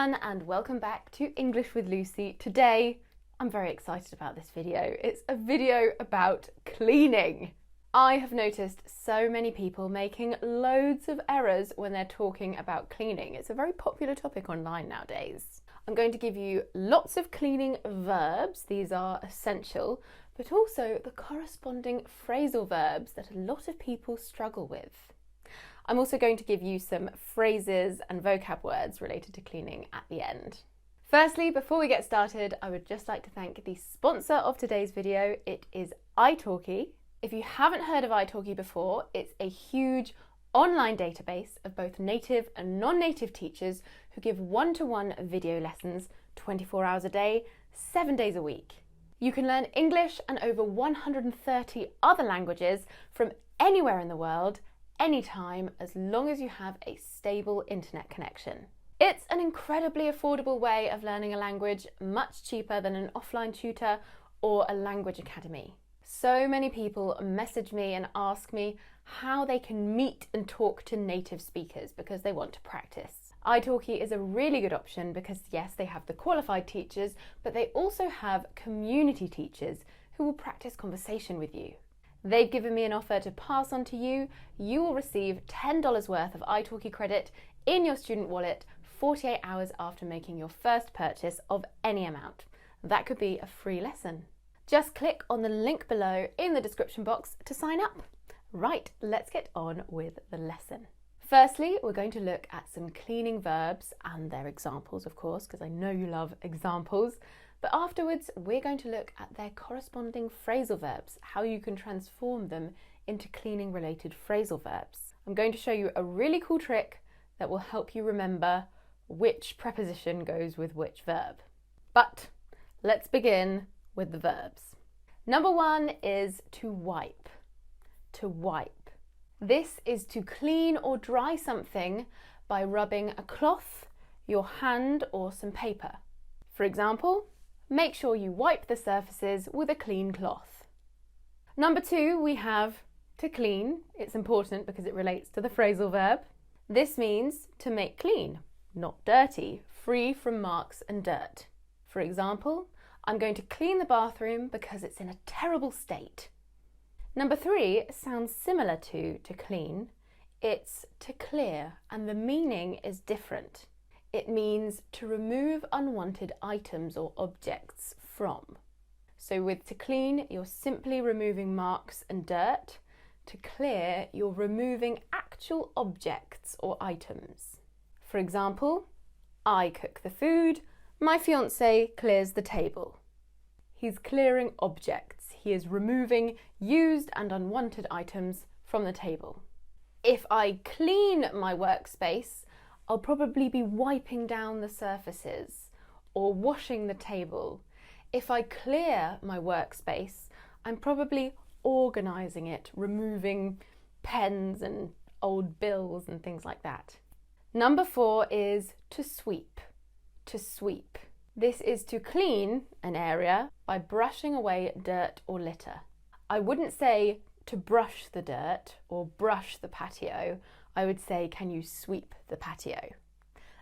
everyone and welcome back to English with Lucy. Today, I'm very excited about this video. It's a video about cleaning. I have noticed so many people making loads of errors when they're talking about cleaning. It's a very popular topic online nowadays. I'm going to give you lots of cleaning verbs. These are essential, but also the corresponding phrasal verbs that a lot of people struggle with. I'm also going to give you some phrases and vocab words related to cleaning at the end. Firstly, before we get started, I would just like to thank the sponsor of today's video. It is italki. If you haven't heard of italki before, it's a huge online database of both native and non-native teachers who give one-to-one video lessons 24 hours a day, 7 days a week. You can learn English and over 130 other languages from anywhere in the world, anytime, as long as you have a stable internet connection. It's an incredibly affordable way of learning a language, much cheaper than an offline tutor or a language academy. So many people message me and ask me how they can meet and talk to native speakers because they want to practice. italki is a really good option because yes, they have the qualified teachers, but they also have community teachers who will practice conversation with you. They've given me an offer to pass on to you. You will receive $10 worth of italki credit in your student wallet 48 hours after making your first purchase of any amount. That could be a free lesson. Just click on the link below in the description box to sign up. Right, let's get on with the lesson. Firstly, we're going to look at some cleaning verbs and their examples, of course, because I know you love examples. But afterwards, we're going to look at their corresponding phrasal verbs, how you can transform them into cleaning-related phrasal verbs. I'm going to show you a really cool trick that will help you remember which preposition goes with which verb. But let's begin with the verbs. Number one is to wipe. To wipe. This is to clean or dry something by rubbing a cloth, your hand, or some paper. For example, make sure you wipe the surfaces with a clean cloth. Number two, we have to clean. It's important because it relates to the phrasal verb. This means to make clean, not dirty, free from marks and dirt. For example, I'm going to clean the bathroom because it's in a terrible state. Number three sounds similar to clean. It's to clear, and the meaning is different. It means to remove unwanted items or objects from. So with to clean, you're simply removing marks and dirt. To clear, you're removing actual objects or items. For example, I cook the food, my fiancé clears the table. He's clearing objects. He is removing used and unwanted items from the table. If I clean my workspace, I'll probably be wiping down the surfaces or washing the table. If I clear my workspace, I'm probably organising it, removing pens and old bills and things like that. Number four is to sweep. To sweep. This is to clean an area by brushing away dirt or litter. I wouldn't say to brush the dirt or brush the patio. I would say, can you sweep the patio?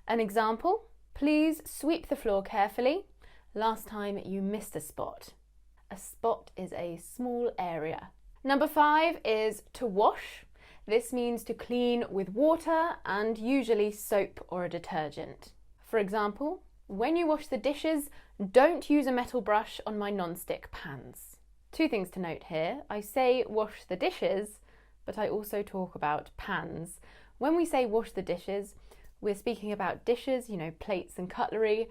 An example, please sweep the floor carefully. Last time you missed a spot. A spot is a small area. Number five is to wash. This means to clean with water and usually soap or a detergent. For example, when you wash the dishes, don't use a metal brush on my non-stick pans. Two things to note here. I say wash the dishes, but I also talk about pans. When we say wash the dishes, we're speaking about dishes, plates and cutlery,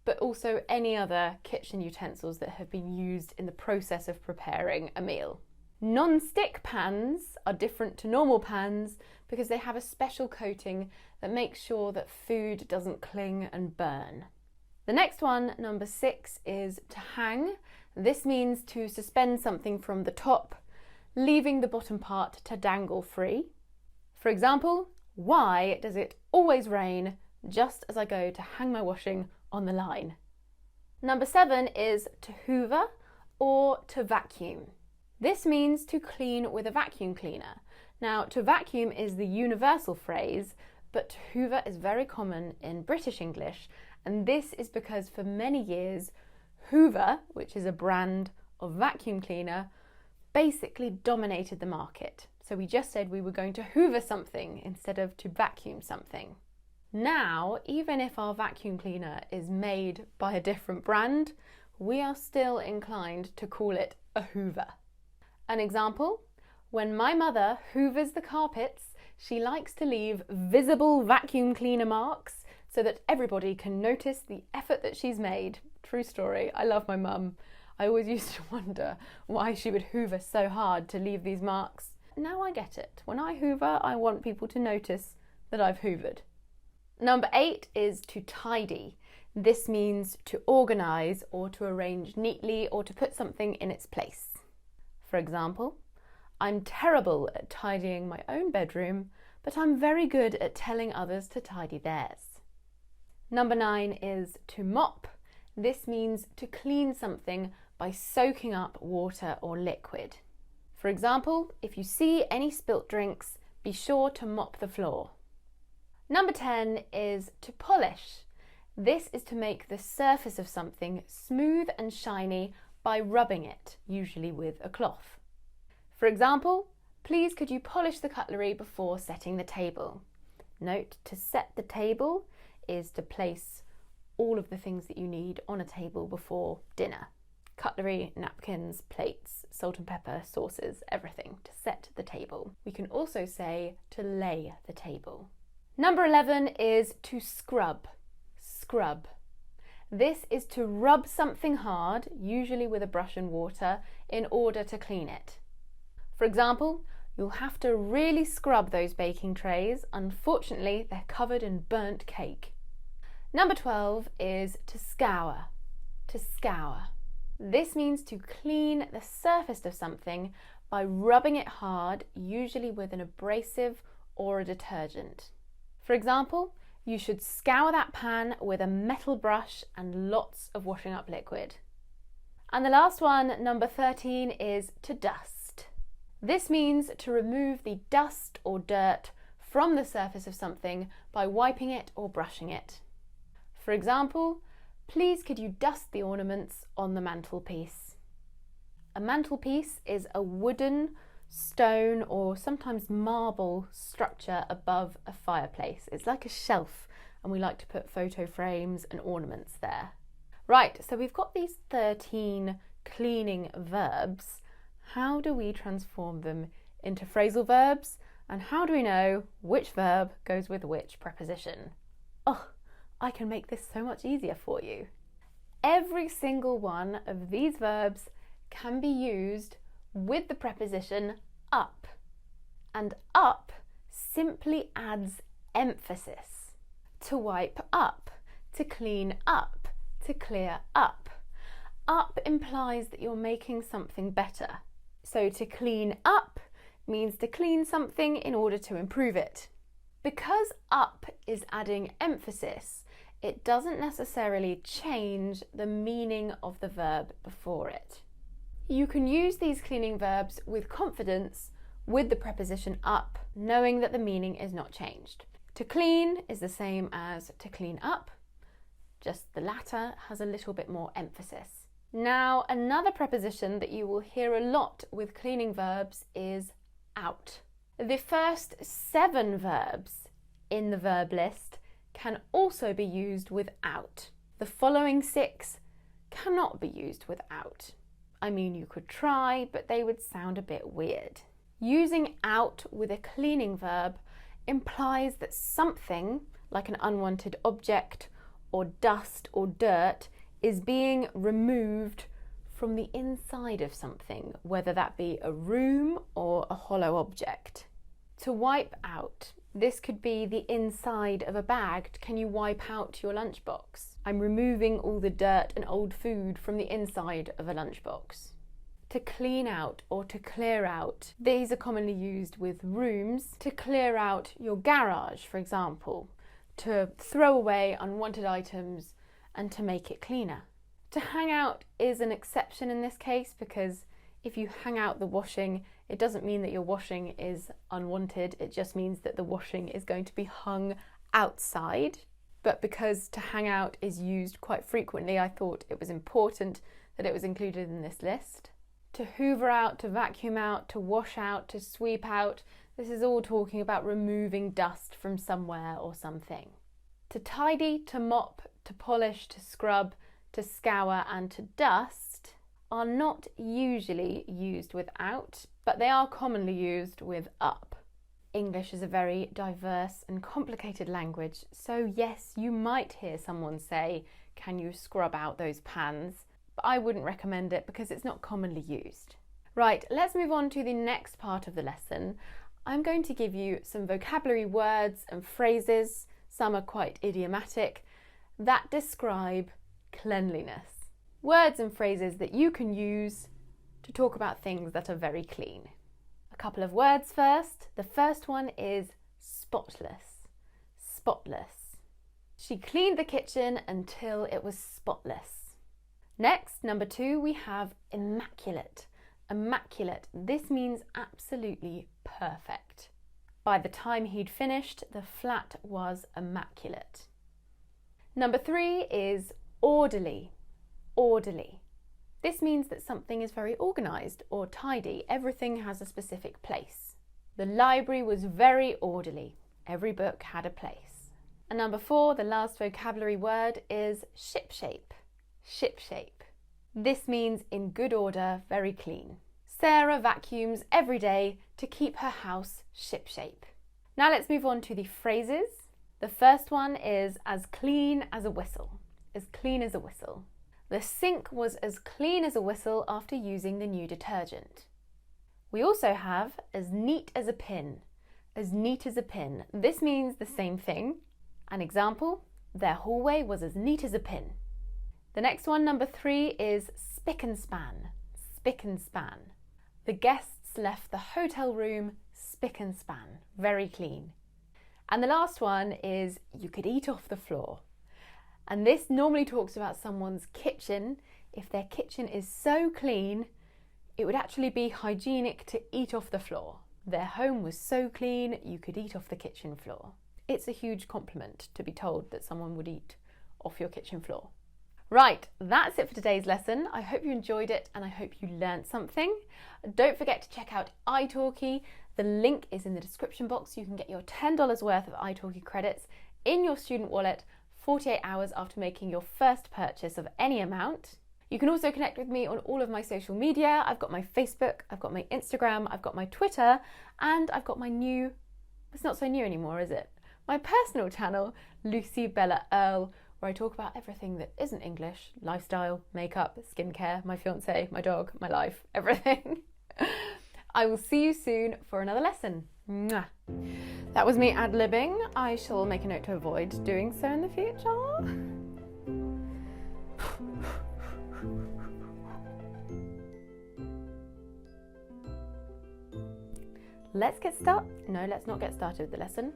but also any other kitchen utensils that have been used in the process of preparing a meal. Non-stick pans are different to normal pans because they have a special coating that makes sure that food doesn't cling and burn. The next one, number six, is to hang. This means to suspend something from the top, leaving the bottom part to dangle free. For example, why does it always rain just as I go to hang my washing on the line? Number seven is to hoover or to vacuum. This means to clean with a vacuum cleaner. Now, to vacuum is the universal phrase, but to hoover is very common in British English, And this is because for many years, Hoover, which is a brand of vacuum cleaner, basically dominated the market. So we just said we were going to hoover something instead of to vacuum something. Now, even if our vacuum cleaner is made by a different brand, we are still inclined to call it a hoover. An example, when my mother hoovers the carpets, she likes to leave visible vacuum cleaner marks so that everybody can notice the effort that she's made. True story, I love my mum. I always used to wonder why she would hoover so hard to leave these marks. Now I get it. When I hoover, I want people to notice that I've hoovered. Number 8 is to tidy. This means to organise or to arrange neatly or to put something in its place. For example, I'm terrible at tidying my own bedroom, but I'm very good at telling others to tidy theirs. Number 9 is to mop. This means to clean something by soaking up water or liquid. For example, if you see any spilt drinks, be sure to mop the floor. Number 10 is to polish. This is to make the surface of something smooth and shiny by rubbing it, usually with a cloth. For example, please could you polish the cutlery before setting the table? Note, to set the table is to place all of the things that you need on a table before dinner. Cutlery, napkins, plates, salt and pepper, sauces, everything to set the table. We can also say to lay the table. Number 11 is to scrub. Scrub. This is to rub something hard, usually with a brush and water, in order to clean it. For example, you'll have to really scrub those baking trays. Unfortunately, they're covered in burnt cake. Number 12 is to scour. To scour. This means to clean the surface of something by rubbing it hard, usually with an abrasive or a detergent. For example, you should scour that pan with a metal brush and lots of washing up liquid. And the last one, number 13, is to dust. This means to remove the dust or dirt from the surface of something by wiping it or brushing it. For example, please could you dust the ornaments on the mantelpiece? A mantelpiece is a wooden, stone or sometimes marble structure above a fireplace. It's like a shelf and we like to put photo frames and ornaments there. Right, so we've got these 13 cleaning verbs. How do we transform them into phrasal verbs and how do we know which verb goes with which preposition? Oh, I can make this so much easier for you. Every single one of these verbs can be used with the preposition up. And up simply adds emphasis. To wipe up, to clean up, to clear up. Up implies that you're making something better. So to clean up means to clean something in order to improve it. Because up is adding emphasis, it doesn't necessarily change the meaning of the verb before it. You can use these cleaning verbs with confidence with the preposition up, knowing that the meaning is not changed. To clean is the same as to clean up, just the latter has a little bit more emphasis. Now, another preposition that you will hear a lot with cleaning verbs is out. The first 7 verbs in the verb list can also be used without. The following 6 cannot be used without. I mean, you could try, but they would sound a bit weird. Using out with a cleaning verb implies that something, like an unwanted object or dust or dirt, is being removed from the inside of something, whether that be a room or a hollow object. To wipe out. This could be the inside of a bag. Can you wipe out your lunchbox? I'm removing all the dirt and old food from the inside of a lunchbox. To clean out or to clear out. These are commonly used with rooms. To clear out your garage, for example. To throw away unwanted items and to make it cleaner. To hang out is an exception in this case because if you hang out the washing, it doesn't mean that your washing is unwanted, it just means that the washing is going to be hung outside. but because to hang out is used quite frequently, I thought it was important that it was included in this list. To hoover out, to vacuum out, to wash out, to sweep out, this is all talking about removing dust from somewhere or something. To tidy, to mop, to polish, to scrub, to scour and to dust are not usually used without, but they are commonly used with up. English is a very diverse and complicated language, so yes, you might hear someone say, "Can you scrub out those pans?" But I wouldn't recommend it because it's not commonly used. Right, let's move on to the next part of the lesson. I'm going to give you some vocabulary words and phrases, some are quite idiomatic, that describe cleanliness. Words and phrases that you can use to talk about things that are very clean. A couple of words first. The first one is spotless. Spotless. She cleaned the kitchen until it was spotless. Next, number 2, we have immaculate. Immaculate. This means absolutely perfect. By the time he'd finished, the flat was immaculate. Number 3 is orderly. Orderly. This means that something is very organised or tidy. Everything has a specific place. The library was very orderly. Every book had a place. And number 4, the last vocabulary word is shipshape. Shipshape. This means in good order, very clean. Sarah vacuums every day to keep her house shipshape. Now let's move on to the phrases. The first one is as clean as a whistle. As clean as a whistle. The sink was as clean as a whistle after using the new detergent. We also have as neat as a pin. As neat as a pin. This means the same thing. An example, their hallway was as neat as a pin. The next one, number 3, is spick and span. Spick and span. The guests left the hotel room spick and span. Very clean. And the last one is you could eat off the floor. And this normally talks about someone's kitchen. If their kitchen is so clean, it would actually be hygienic to eat off the floor. Their home was so clean, you could eat off the kitchen floor. It's a huge compliment to be told that someone would eat off your kitchen floor. Right, that's it for today's lesson. I hope you enjoyed it and I hope you learned something. Don't forget to check out italki. The link is in the description box. You can get your $10 worth of italki credits in your student wallet 48 hours after making your first purchase of any amount. You can also connect with me on all of my social media. I've got my Facebook, I've got my Instagram, I've got my Twitter, and I've got my new, it's not so new anymore, is it? My personal channel, Lucy Bella Earl, where I talk about everything that isn't English, lifestyle, makeup, skincare, my fiance, my dog, my life, everything. I will see you soon for another lesson. Mwah. That was me ad-libbing. I shall make a note to avoid doing so in the future. Let's get started. No, let's not get started with the lesson.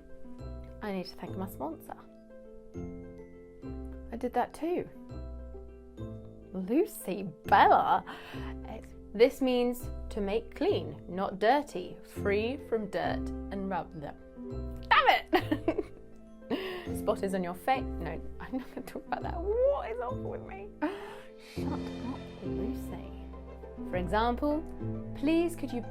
I need to thank my sponsor. I did that too. Lucy Bella. This means to make clean, not dirty, free from dirt and rub them. Damn it! Spot is on your face. No, I'm not going to talk about that. What is wrong with me? Shut up, Lucy. For example, please could you...